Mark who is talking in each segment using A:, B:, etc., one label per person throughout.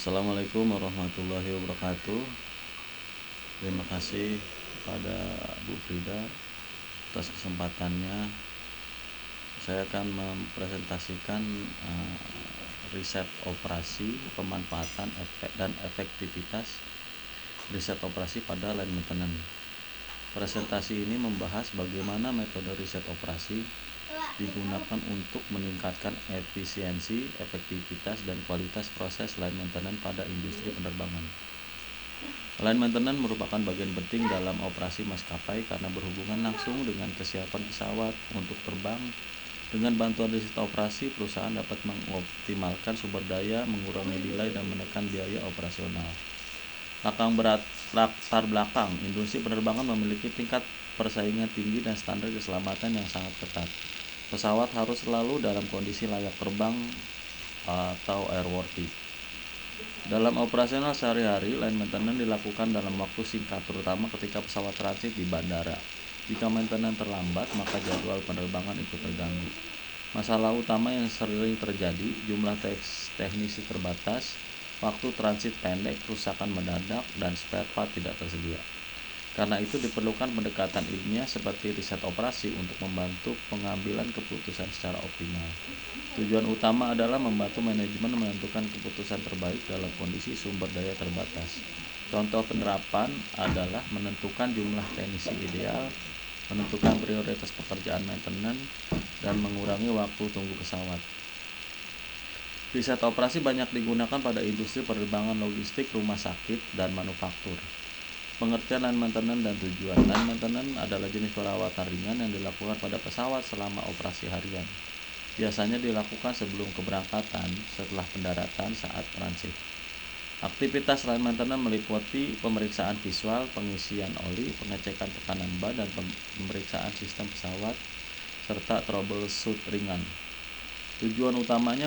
A: Assalamualaikum warahmatullahi wabarakatuh. Terima kasih kepada Bu Frida atas kesempatannya. Saya akan mempresentasikan riset operasi, pemanfaatan, dan efektivitas riset operasi pada line maintenance. Presentasi ini membahas bagaimana metode riset operasi digunakan untuk meningkatkan efisiensi, efektivitas, dan kualitas proses line maintenance pada industri penerbangan. Line maintenance merupakan bagian penting dalam operasi maskapai karena berhubungan langsung dengan kesiapan pesawat untuk terbang. Dengan bantuan riset operasi, perusahaan dapat mengoptimalkan sumber daya, mengurangi delay, dan menekan biaya operasional. Latar belakang, industri penerbangan memiliki tingkat persaingan tinggi dan standar keselamatan yang sangat ketat. Pesawat harus selalu dalam kondisi layak terbang atau airworthy. Dalam operasional sehari-hari, line maintenance dilakukan dalam waktu singkat, terutama ketika pesawat transit di bandara. Jika maintenance terlambat, maka jadwal penerbangan ikut terganggu. Masalah utama yang sering terjadi, jumlah teknisi terbatas, waktu transit pendek, kerusakan mendadak, dan spare part tidak tersedia. Karena itu diperlukan pendekatan ilmiah seperti riset operasi untuk membantu pengambilan keputusan secara optimal. Tujuan utama adalah membantu manajemen menentukan keputusan terbaik dalam kondisi sumber daya terbatas. Contoh penerapan adalah menentukan jumlah teknisi ideal, menentukan prioritas pekerjaan maintenance, dan mengurangi waktu tunggu pesawat. Riset operasi banyak digunakan pada industri penerbangan, logistik, rumah sakit, dan manufaktur. Pengertian line maintenance dan tujuan. Line maintenance adalah jenis perawatan ringan yang dilakukan pada pesawat selama operasi harian. Biasanya dilakukan sebelum keberangkatan, setelah pendaratan, saat transit. Aktivitas line maintenance meliputi pemeriksaan visual, pengisian oli, pengecekan tekanan ban, dan pemeriksaan sistem pesawat, serta troubleshoot ringan. Tujuan utamanya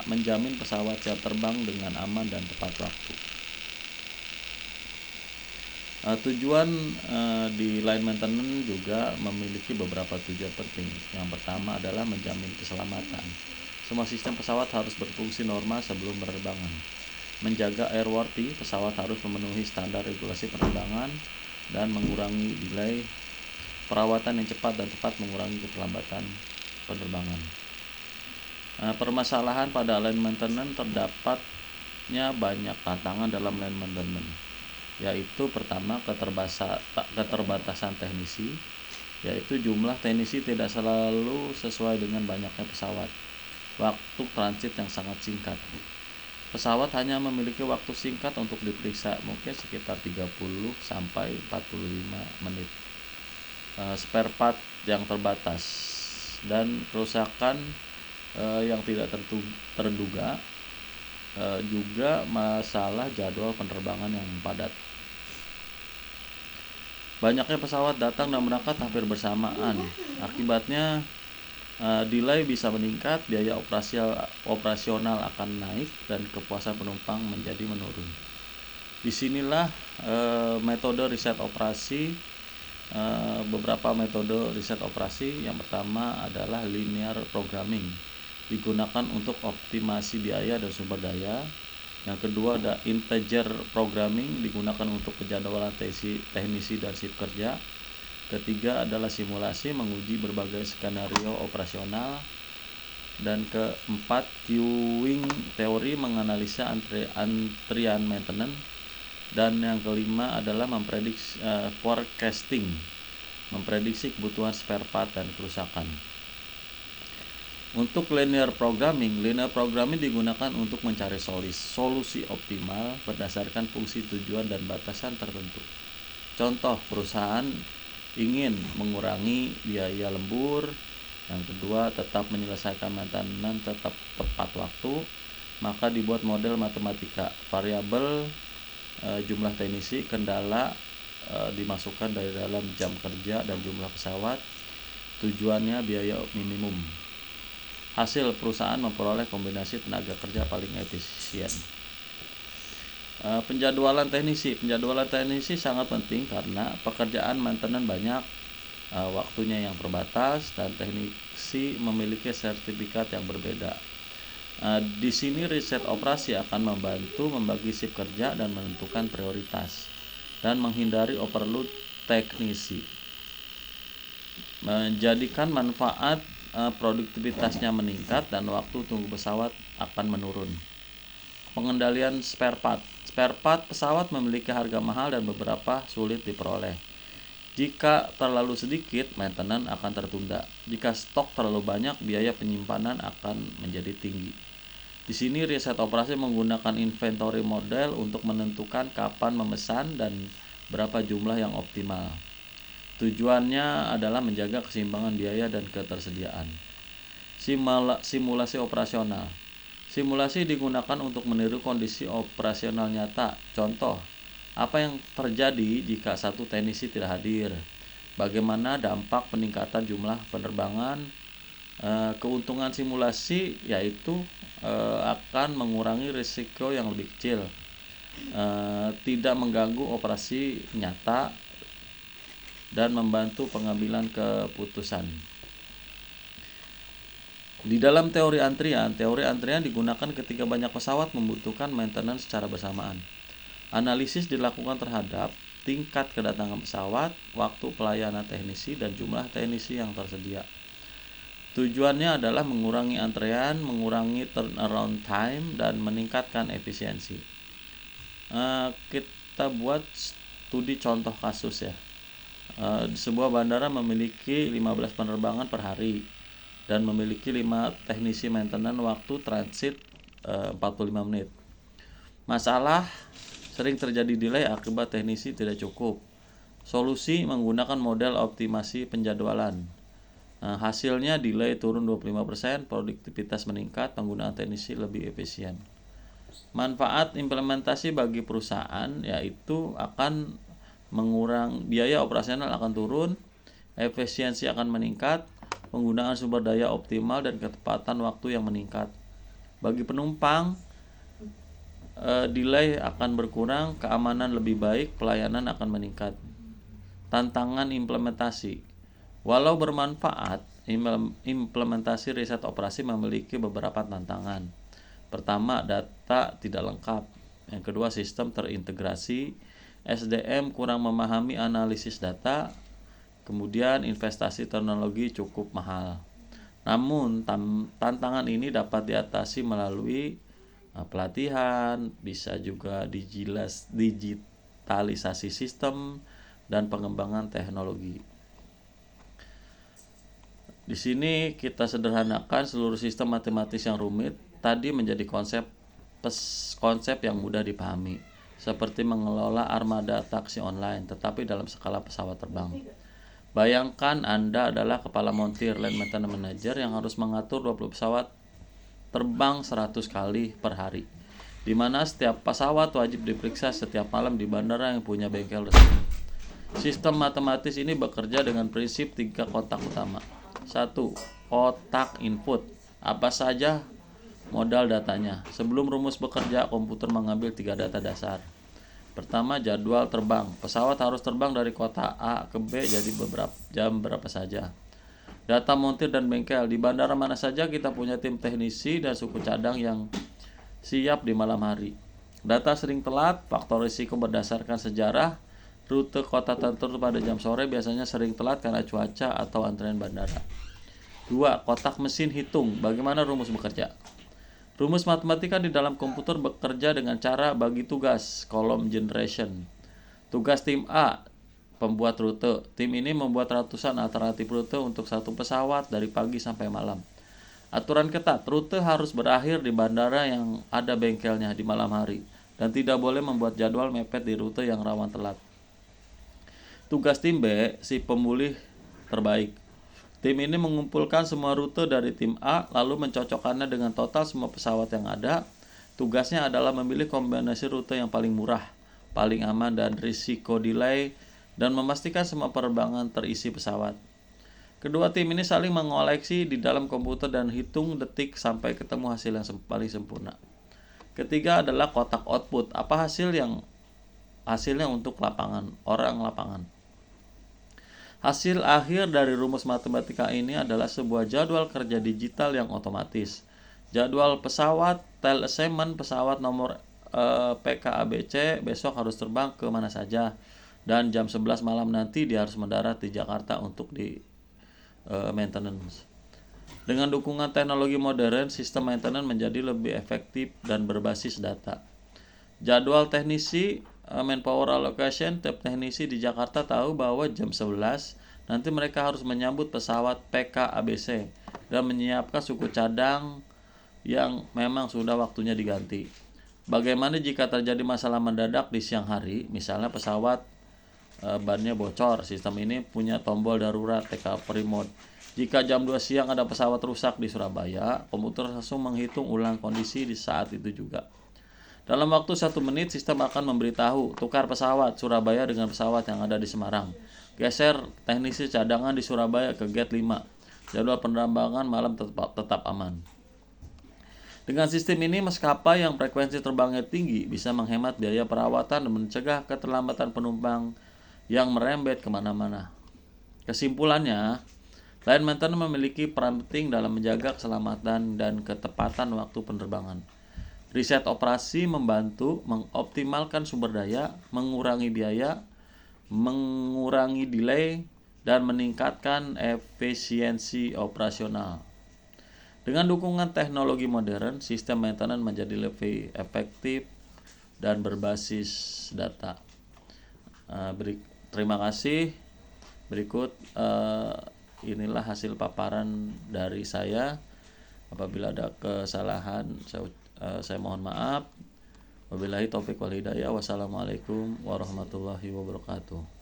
A: menjamin pesawat siap terbang dengan aman dan tepat waktu. Tujuan di line maintenance juga memiliki beberapa tujuan penting. Yang pertama adalah menjamin keselamatan. Semua sistem pesawat harus berfungsi normal sebelum penerbangan. Menjaga airworthy, pesawat harus memenuhi standar regulasi penerbangan dan mengurangi delay. Perawatan yang cepat dan tepat mengurangi keterlambatan penerbangan. Permasalahan pada line maintenance, terdapatnya banyak tantangan dalam line maintenance, yaitu pertama keterbatasan teknisi, yaitu jumlah teknisi tidak selalu sesuai dengan banyaknya pesawat. Waktu transit yang sangat singkat. Pesawat hanya memiliki waktu singkat untuk diperiksa, mungkin sekitar 30 sampai 45 menit. Spare part yang terbatas dan kerusakan yang tidak terduga, juga masalah jadwal penerbangan yang padat. Banyaknya pesawat datang dan berangkat hampir bersamaan. Akibatnya delay bisa meningkat, biaya operasional akan naik, dan kepuasan penumpang menjadi menurun. Disinilah metode riset operasi. Beberapa metode riset operasi. Yang pertama adalah linear programming, digunakan untuk optimasi biaya dan sumber daya. Yang kedua ada integer programming, digunakan untuk penjadwalan teknisi dan shift kerja. Ketiga adalah simulasi, menguji berbagai skenario operasional. Dan keempat, queuing teori, menganalisa antrian maintenance. Dan yang kelima adalah memprediksi forecasting, memprediksi kebutuhan spare part dan kerusakan. Untuk linear programming digunakan untuk mencari solusi optimal berdasarkan fungsi, tujuan, dan batasan tertentu. Contoh, perusahaan ingin mengurangi biaya lembur. Yang kedua, tetap menyelesaikan maintenance tetap tepat waktu, maka dibuat model matematika. Variabel jumlah teknisi, kendala dimasukkan dari dalam jam kerja dan jumlah pesawat. Tujuannya biaya minimum. Hasil, perusahaan memperoleh kombinasi tenaga kerja paling efisien. Penjadwalan teknisi sangat penting karena pekerjaan maintenance banyak, waktunya yang terbatas, dan teknisi memiliki sertifikat yang berbeda. Di sini riset operasi akan membantu membagi shift kerja dan menentukan prioritas dan menghindari overload teknisi, menjadikan manfaat produktivitasnya meningkat dan waktu tunggu pesawat akan menurun. Pengendalian spare part. Spare part pesawat memiliki harga mahal dan beberapa sulit diperoleh. Jika terlalu sedikit, maintenance akan tertunda. Jika stok terlalu banyak, biaya penyimpanan akan menjadi tinggi. Di sini riset operasi menggunakan inventory model untuk menentukan kapan memesan dan berapa jumlah yang optimal. Tujuannya adalah menjaga keseimbangan biaya dan ketersediaan. Simulasi operasional. Simulasi digunakan untuk meniru kondisi operasional nyata. Contoh, apa yang terjadi jika satu teknisi tidak hadir? Bagaimana dampak peningkatan jumlah penerbangan? Keuntungan simulasi yaitu akan mengurangi risiko yang lebih kecil, tidak mengganggu operasi nyata, dan membantu pengambilan keputusan. Di dalam teori antrian digunakan ketika banyak pesawat membutuhkan maintenance secara bersamaan. Analisis dilakukan terhadap tingkat kedatangan pesawat, waktu pelayanan teknisi, dan jumlah teknisi yang tersedia. Tujuannya adalah mengurangi antrean, mengurangi turnaround time, dan meningkatkan efisiensi. Kita buat studi contoh kasus ya. Sebuah bandara memiliki 15 penerbangan per hari dan memiliki 5 teknisi maintenance, waktu transit 45 menit. Masalah sering terjadi delay akibat teknisi tidak cukup. Solusi menggunakan model optimasi penjadwalan. Hasilnya delay turun 25%, produktivitas meningkat, penggunaan teknisi lebih efisien. Manfaat implementasi bagi perusahaan yaitu akan biaya operasional akan turun, efisiensi akan meningkat, penggunaan sumber daya optimal, dan ketepatan waktu yang meningkat. Bagi penumpang, delay akan berkurang, keamanan lebih baik, pelayanan akan meningkat. Tantangan implementasi. Walau bermanfaat, implementasi riset operasi memiliki beberapa tantangan. Pertama, data tidak lengkap. Yang kedua, sistem terintegrasi. SDM kurang memahami analisis data. Kemudian, investasi teknologi cukup mahal. Namun, tantangan ini dapat diatasi melalui pelatihan, bisa juga digitalisasi sistem, dan pengembangan teknologi. Di sini kita sederhanakan seluruh sistem matematis yang rumit tadi menjadi konsep yang mudah dipahami, seperti mengelola armada taksi online tetapi dalam skala pesawat terbang. Bayangkan Anda adalah kepala montir, land maintenance manager yang harus mengatur 20 pesawat terbang 100 kali per hari, di mana setiap pesawat wajib diperiksa setiap malam di bandara yang punya bengkel resmi. Sistem matematis ini bekerja dengan prinsip 3 kotak utama. 1. Kotak input. Apa saja modal datanya. Sebelum rumus bekerja, komputer mengambil 3 data dasar. Pertama, jadwal terbang. Pesawat harus terbang dari kota A ke B jadi jam berapa saja. Data montir dan bengkel. Di bandara mana saja kita punya tim teknisi dan suku cadang yang siap di malam hari. Data sering telat, faktor risiko berdasarkan sejarah. Rute kota tertentu pada jam sore biasanya sering telat karena cuaca atau antrean bandara. 2. Kotak mesin hitung. Bagaimana rumus bekerja? Rumus matematika di dalam komputer bekerja dengan cara bagi tugas, column generation. Tugas tim A, pembuat rute. Tim ini membuat ratusan alternatif rute untuk satu pesawat dari pagi sampai malam. Aturan ketat, rute harus berakhir di bandara yang ada bengkelnya di malam hari dan tidak boleh membuat jadwal mepet di rute yang rawan telat. Tugas tim B, si pemulih terbaik. Tim ini mengumpulkan semua rute dari tim A lalu mencocokkannya dengan total semua pesawat yang ada. Tugasnya adalah memilih kombinasi rute yang paling murah, paling aman dan risiko delay, dan memastikan semua penerbangan terisi pesawat. Kedua tim ini saling mengoleksi di dalam komputer dan hitung detik sampai ketemu hasil yang paling sempurna. Ketiga adalah kotak output. Apa hasilnya untuk orang lapangan. Hasil akhir dari rumus matematika ini adalah sebuah jadwal kerja digital yang otomatis. Jadwal pesawat, tail assignment pesawat nomor PKABC besok harus terbang ke mana saja, dan jam 11 malam nanti dia harus mendarat di Jakarta untuk di maintenance. Dengan dukungan teknologi modern, sistem maintenance menjadi lebih efektif dan berbasis data. Jadwal teknisi, manpower allocation, tiap teknisi di Jakarta tahu bahwa jam 11 nanti mereka harus menyambut pesawat PKABC dan menyiapkan suku cadang yang memang sudah waktunya diganti. Bagaimana jika terjadi masalah mendadak di siang hari, misalnya pesawat bannya bocor, sistem ini punya tombol darurat recovery mode. Jika jam 2 siang ada pesawat rusak di Surabaya, komputer langsung menghitung ulang kondisi di saat itu juga. Dalam waktu 1 menit, sistem akan memberitahu tukar pesawat Surabaya dengan pesawat yang ada di Semarang. Geser teknisi cadangan di Surabaya ke gate 5. Jadwal penerbangan malam tetap aman. Dengan sistem ini, maskapai yang frekuensi terbangnya tinggi bisa menghemat biaya perawatan dan mencegah keterlambatan penumpang yang merembet kemana-mana. Kesimpulannya, line maintenance memiliki peran penting dalam menjaga keselamatan dan ketepatan waktu penerbangan. Riset operasi membantu mengoptimalkan sumber daya, mengurangi biaya, mengurangi delay, dan meningkatkan efisiensi operasional. Dengan dukungan teknologi modern, sistem maintenance menjadi lebih efektif dan berbasis data. Terima kasih. Berikut inilah hasil paparan dari saya. Apabila ada kesalahan, saya mohon maaf. Wabillahi taufiq wal hidayah. Wassalamualaikum warahmatullahi wabarakatuh.